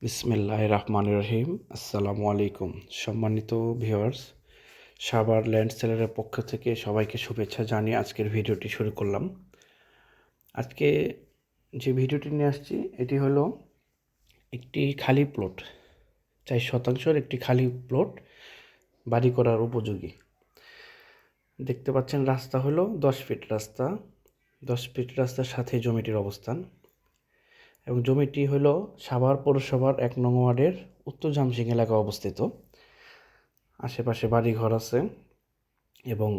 বিসমিল্লাহির রহমানির রহিম। আসসালামু আলাইকুম। সম্মানিত ভিউয়ার্স, সাভার ল্যান্ড সেলারের পক্ষ থেকে সবাইকে শুভেচ্ছা জানিয়ে আজকের ভিডিওটি শুরু করলাম। আজকে যে ভিডিওটি নিয়ে আসছি এটি হলো একটি খালি প্লট, 4 শতাংশের একটি খালি প্লট বাড়ি করার উপযোগী। দেখতে পাচ্ছেন রাস্তা হলো 10 ফিট রাস্তা, 10 ফিট রাস্তার সাথে জমিটির অবস্থান এবং জমিটি হলো সাভার পৌরসভার 1 নং ওয়ার্ডের উত্তর জামসিং এলাকায় অবস্থিত। আশেপাশে বাড়িঘর আছে এবং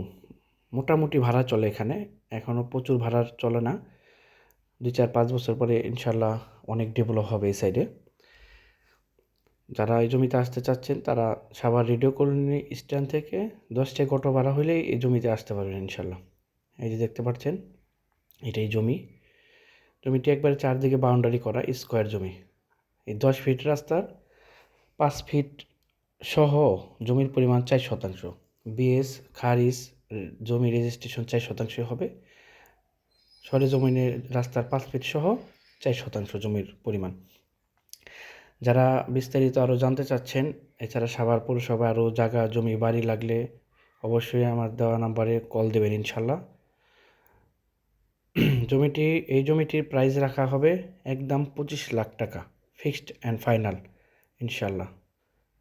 মোটামুটি ভাড়া চলে এখানে। এখনও প্রচুর ভাড়া চলে না, 2-4-5 বছর পরে ইনশাল্লাহ অনেক ডেভেলপ হবে এই সাইডে। যারা এই জমিতে আসতে চাচ্ছেন তারা সাভার রেডিও কলোনি স্ট্যান্ড থেকে 10 টাকা অটো ভাড়া হলেই এই জমিতে আসতে পারবেন ইনশাল্লাহ। এই যে দেখতে পাচ্ছেন এটাই জমিটি একবারে চারদিকে বাউন্ডারি করা স্কোয়ার জমি। এই 10 ফিট রাস্তার 5 ফিট সহ জমির পরিমাণ 4 শতাংশ। বিএস খারিজ জমি রেজিস্ট্রেশন 4 শতাংশ হবে। সরেজমিনের রাস্তার 5 ফিট সহ 4 শতাংশ জমির পরিমাণ। যারা বিস্তারিত আরও জানতে চাচ্ছেন, এছাড়া সাভার পৌরসভা আরও জায়গা জমি বাড়ি লাগলে অবশ্যই আমার দেওয়া নাম্বারে কল দেবেন ইনশাল্লাহ। এই জমিটির প্রাইস রাখা হবে একদম 25 লাখ টাকা, ফিক্সড অ্যান্ড ফাইনাল ইনশাল্লাহ।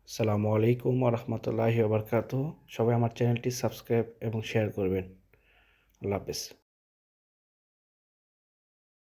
আসসালামু আলাইকুম ওয়া রাহমাতুল্লাহি ওয়া বারাকাতুহু। সবাই আমার চ্যানেলটি সাবস্ক্রাইব এবং শেয়ার করবেন। আল্লাহ হাফেজ।